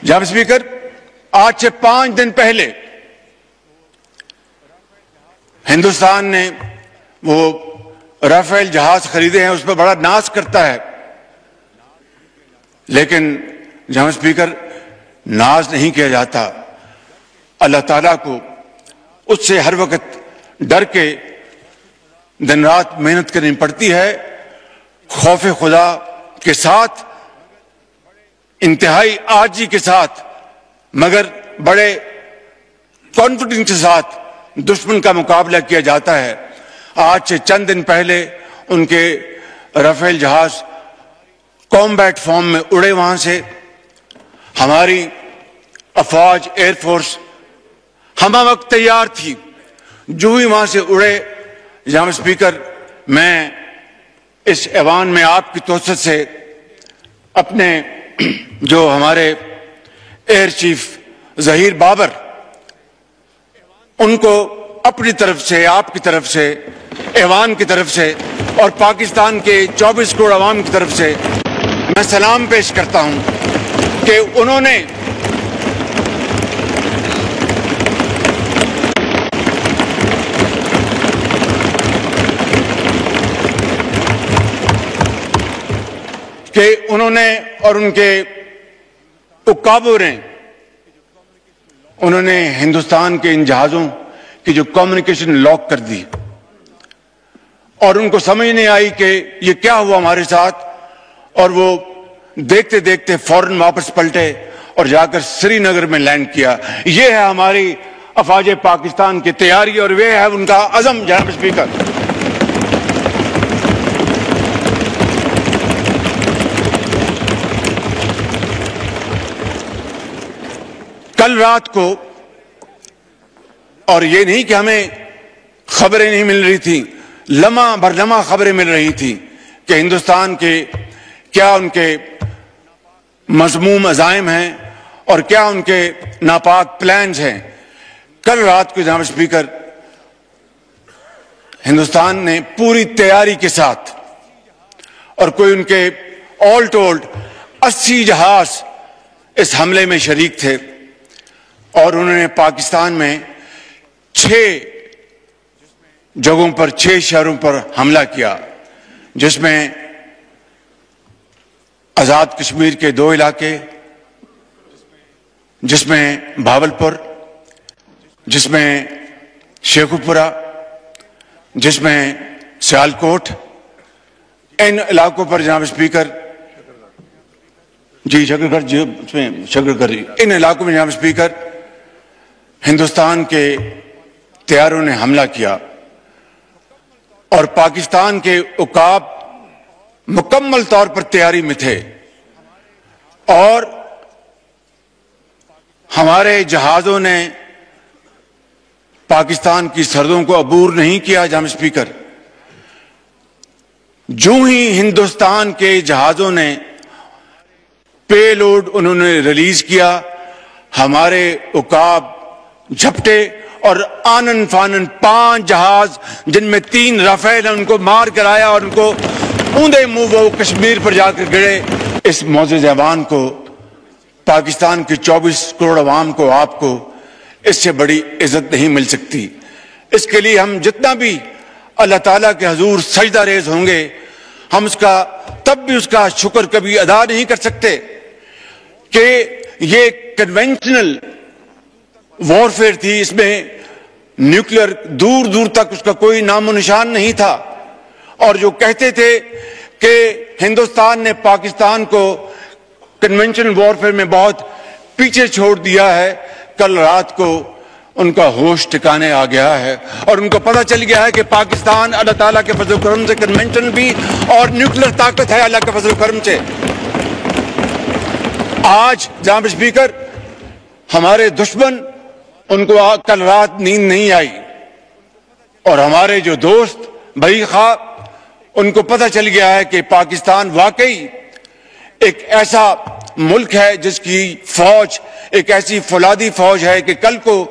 جناب اسپیکر، آج سے 5 دن پہلے ہندوستان نے وہ رافیل جہاز خریدے ہیں، اس پر بڑا ناز کرتا ہے، لیکن جناب اسپیکر ناز نہیں کیا جاتا۔ اللہ تعالیٰ کو اس سے ہر وقت ڈر کے دن رات محنت کرنی پڑتی ہے، خوف خدا کے ساتھ، انتہائی عاجزی کے ساتھ، مگر بڑے کانفیڈنس کے ساتھ دشمن کا مقابلہ کیا جاتا ہے۔ آج سے چند دن پہلے ان کے رافیل جہاز کامبیٹ فارم میں اڑے، وہاں سے ہماری افواج ایئر فورس ہمہ وقت تیار تھی۔ جو ہی وہاں سے اڑے، جناب اسپیکر، میں اس ایوان میں آپ کی توسط سے اپنے جو ہمارے ایئر چیف ظہیر بابر، ان کو اپنی طرف سے، آپ کی طرف سے، ایوان کی طرف سے اور پاکستان کے 24 کروڑ عوام کی طرف سے میں سلام پیش کرتا ہوں کہ انہوں نے اور ان کے عقابوں نے انہوں نے ہندوستان کے ان جہازوں کی جو کمیونیکیشن لاک کر دی، اور ان کو سمجھ نہیں آئی کہ یہ کیا ہوا ہمارے ساتھ، اور وہ دیکھتے دیکھتے فوراً واپس پلٹے اور جا کر سری نگر میں لینڈ کیا۔ یہ ہے ہماری افواج پاکستان کی تیاری اور یہ ہے ان کا عزم۔ جناب اسپیکر، کل رات کو، اور یہ نہیں کہ ہمیں خبریں نہیں مل رہی تھیں، لمحہ بر لمحہ خبریں مل رہی تھیں کہ ہندوستان کے کیا ان کے مذموم عزائم ہیں اور کیا ان کے ناپاک پلانز ہیں۔ کل رات کو جناب اسپیکر، ہندوستان نے پوری تیاری کے ساتھ، اور کوئی ان کے آل ٹولڈ 80 جہاز اس حملے میں شریک تھے، اور انہوں نے پاکستان میں 6 جگہوں پر، 6 شہروں پر حملہ کیا، جس میں آزاد کشمیر کے 2 علاقے، جس میں بھاولپور، جس میں شیخوپورہ، جس میں سیالکوٹ۔ ان علاقوں پر جناب اسپیکر، شکرگڑھ، ان علاقوں میں جناب اسپیکر ہندوستان کے طیاروں نے حملہ کیا، اور پاکستان کے عقاب مکمل طور پر تیاری میں تھے، اور ہمارے جہازوں نے پاکستان کی سرحدوں کو عبور نہیں کیا۔ جناب اسپیکر، جو ہی ہندوستان کے جہازوں نے پے لوڈ انہوں نے ریلیز کیا، ہمارے عقاب جھپٹے اور آنن فانن 5 جہاز، جن میں 3 رافیل ہیں، ان کو مار کر آیا اور ان کو اوندے منہ وہ کشمیر پر جا کر گرے۔ اس معزز ایوان کو، پاکستان کے 24 کروڑ عوام کو، آپ کو اس سے بڑی عزت نہیں مل سکتی۔ اس کے لیے ہم جتنا بھی اللہ تعالیٰ کے حضور سجدہ ریز ہوں گے، ہم اس کا تب بھی اس کا شکر کبھی ادا نہیں کر سکتے کہ یہ کنونشنل وارفیئر تھی، اس میں نیوکلیر دور دور تک اس کا کوئی نام و نشان نہیں تھا، اور جو کہتے تھے کہ ہندوستان نے پاکستان کو کنونشنل وارفیئر میں بہت پیچھے چھوڑ دیا ہے، کل رات کو ان کا ہوش ٹھکانے آ گیا ہے، اور ان کو پتہ چل گیا ہے کہ پاکستان اللہ تعالیٰ کے فضل و کرم سے کنونشن بھی اور نیوکلیر طاقت ہے اللہ کے فضل و کرم سے۔ آج جناب اسپیکر، ہمارے دشمن، ان کو کل رات نیند نہیں آئی، اور ہمارے جو دوست بھائی خواہ، ان کو پتہ چل گیا ہے کہ پاکستان واقعی ایک ایسا ملک ہے جس کی فوج ایک ایسی فولادی فوج ہے کہ کل کو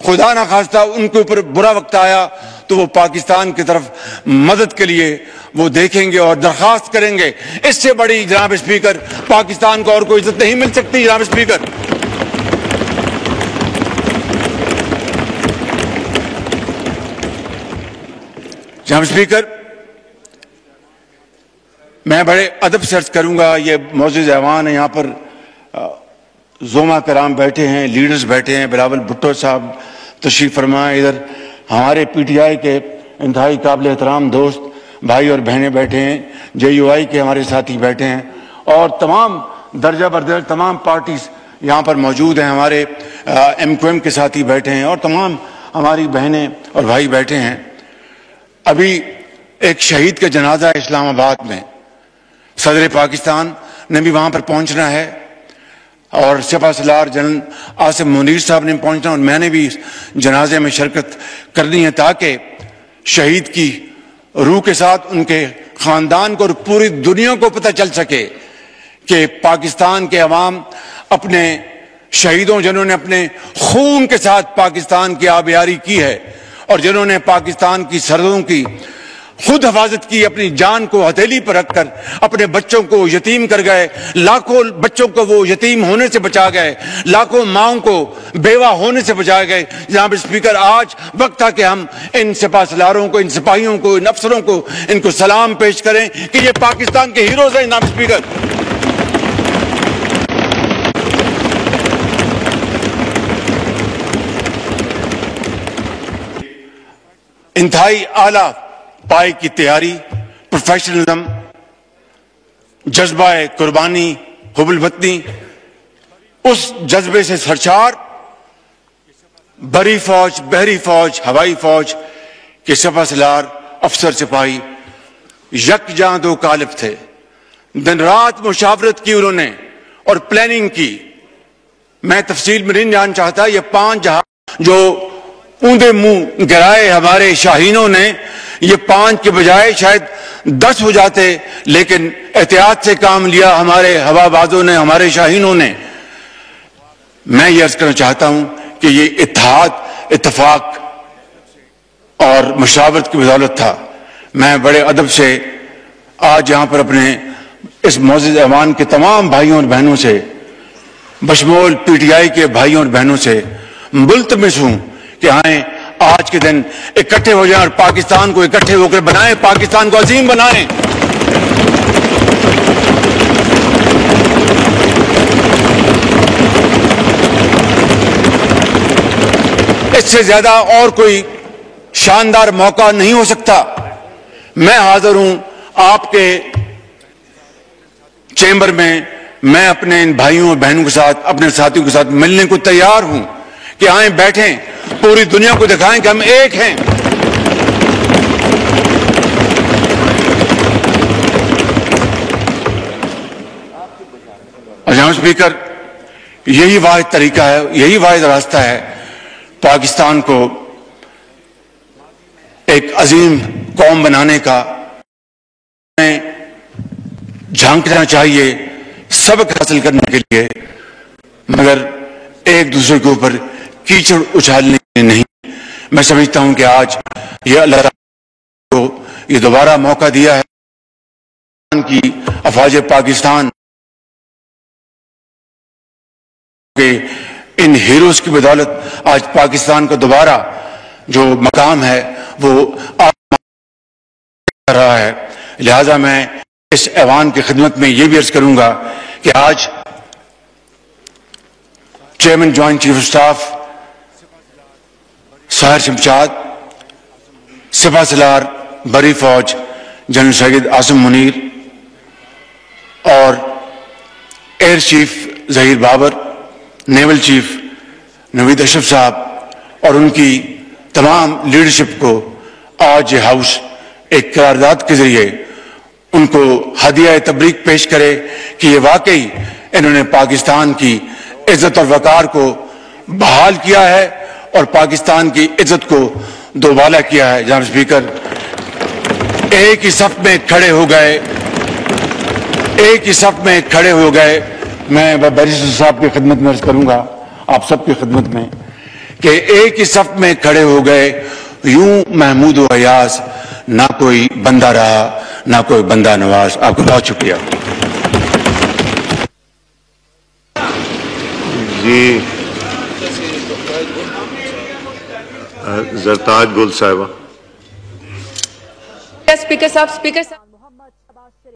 خدا نخواستہ ان کے اوپر برا وقت آیا تو وہ پاکستان کی طرف مدد کے لیے وہ دیکھیں گے اور درخواست کریں گے۔ اس سے بڑی جناب اسپیکر پاکستان کو اور کوئی عزت نہیں مل سکتی۔ جناب اسپیکر، جناب اسپیکر، میں بڑے ادب سے عرض کروں گا، یہ معزز ایوان ہے، یہاں پر زوما کرام بیٹھے ہیں، لیڈرز بیٹھے ہیں، بلاول بھٹو صاحب تشریف فرمائے، ادھر ہمارے پی ٹی آئی کے انتہائی قابل احترام دوست بھائی اور بہنیں بیٹھے ہیں، جے یو آئی کے ہمارے ساتھی بیٹھے ہیں، اور تمام درجہ بردرجہ تمام پارٹیز یہاں پر موجود ہیں، ہمارے ایم کیو ایم کے ساتھی بیٹھے ہیں، اور تمام ہماری بہنیں اور بھائی بیٹھے ہیں۔ ابھی ایک شہید کا جنازہ ہے اسلام آباد میں، صدر پاکستان نے بھی وہاں پر پہنچنا ہے، اور سپہ سالار جنرل عاصم منیر صاحب نے پہنچنا، اور میں نے بھی اس جنازے میں شرکت کرنی ہے، تاکہ شہید کی روح کے ساتھ ان کے خاندان کو اور پوری دنیا کو پتہ چل سکے کہ پاکستان کے عوام اپنے شہیدوں، جنہوں نے اپنے خون کے ساتھ پاکستان کی آبیاری کی ہے، اور جنہوں نے پاکستان کی سرحدوں کی خود حفاظت کی، اپنی جان کو ہتھیلی پر رکھ کر اپنے بچوں کو یتیم کر گئے، لاکھوں بچوں کو وہ یتیم ہونے سے بچا گئے، لاکھوں ماؤں کو بیوہ ہونے سے بچا گئے۔ جناب اسپیکر، آج وقت تھا کہ ہم ان سپہ سالاروں کو، ان سپاہیوں کو، ان افسروں کو، ان کو سلام پیش کریں کہ یہ پاکستان کے ہیروز ہیں۔ جناب اسپیکر، انتہائی اعلیٰ پائے کی تیاری، پروفیشنلزم، جذبہ قربانی، حب الوطنی، اس جذبے سے سرشار بری فوج، بحری فوج، ہوائی فوج کے سپہ سالار، افسر سپاہی یکجاں دو قالب تھے۔ دن رات مشاورت کی انہوں نے اور پلاننگ کی۔ میں تفصیل میں نہیں جان چاہتا، یہ 5 جہاز جو اوندے منہ گرائے ہمارے شاہینوں نے، یہ 5 کے بجائے شاید 10 ہو جاتے، لیکن احتیاط سے کام لیا ہمارے ہوا بازوں نے، ہمارے شاہینوں نے۔ میں یہ عرض کرنا چاہتا ہوں کہ یہ اتحاد، اتفاق اور مشاورت کی بدولت تھا۔ میں بڑے ادب سے آج یہاں پر اپنے اس معزز ایوان کے تمام بھائیوں اور بہنوں سے، بشمول پی ٹی آئی کے بھائیوں اور بہنوں سے ملتمس ہوں کہ آئیں آج کے دن اکٹھے ہو جائیں اور پاکستان کو اکٹھے ہو کر بنائیں، پاکستان کو عظیم بنائیں۔ اس سے زیادہ اور کوئی شاندار موقع نہیں ہو سکتا۔ میں حاضر ہوں آپ کے چیمبر میں، میں اپنے ان بھائیوں اور بہنوں کے ساتھ، اپنے ساتھیوں کے ساتھ ملنے کو تیار ہوں کہ آئیں، بیٹھیں، پوری دنیا کو دکھائیں کہ ہم ایک ہیں۔ جناب اسپیکر، یہی واحد طریقہ ہے، یہی واحد راستہ ہے پاکستان کو ایک عظیم قوم بنانے کا۔ ہمیں جھانکنا چاہیے سبق حاصل کرنے کے لیے، مگر ایک دوسرے کے اوپر کیچڑ اچھالنے کے لیے نہیں۔ میں سمجھتا ہوں کہ آج یہ اللہ تعالیٰ کو یہ دوبارہ موقع دیا ہے کی افواج پاکستان کہ ان ہیروز کی بدولت آج پاکستان کا دوبارہ جو مقام ہے وہ کر رہا ہے۔ لہذا میں اس ایوان کی خدمت میں یہ بھی عرض کروں گا کہ آج chairman joint chief of staff Sahir Shamshad, سپہ سالار بری فوج جنرل سید عاصم منیر، اور air chief Zaheer Babar, naval chief Naveed Ashraf sahib اور ان کی تمام لیڈرشپ کو آج یہ ہاؤس ایک قرارداد کے ذریعے ان کو ہدیہ تبریک پیش کرے کہ یہ واقعی انہوں نے پاکستان کی عزت اور وقار کو بحال کیا ہے اور پاکستان کی عزت کو دوبالا کیا ہے۔ جناب اسپیکر، ایک ہی صف میں کھڑے ہو گئے، ایک ہی صف میں کھڑے ہو گئے۔ میں بیرسٹر صاحب کی خدمت میں عرض کروں گا، آپ سب کی خدمت میں، کہ ایک ہی صف میں کھڑے ہو گئے، یوں محمود و ایاز، نہ کوئی بندہ رہا نہ کوئی بندہ نواز۔ آپ کو بہت شکریہ۔ جی زرتاج گل صاحبہ۔ Speaker Sahab.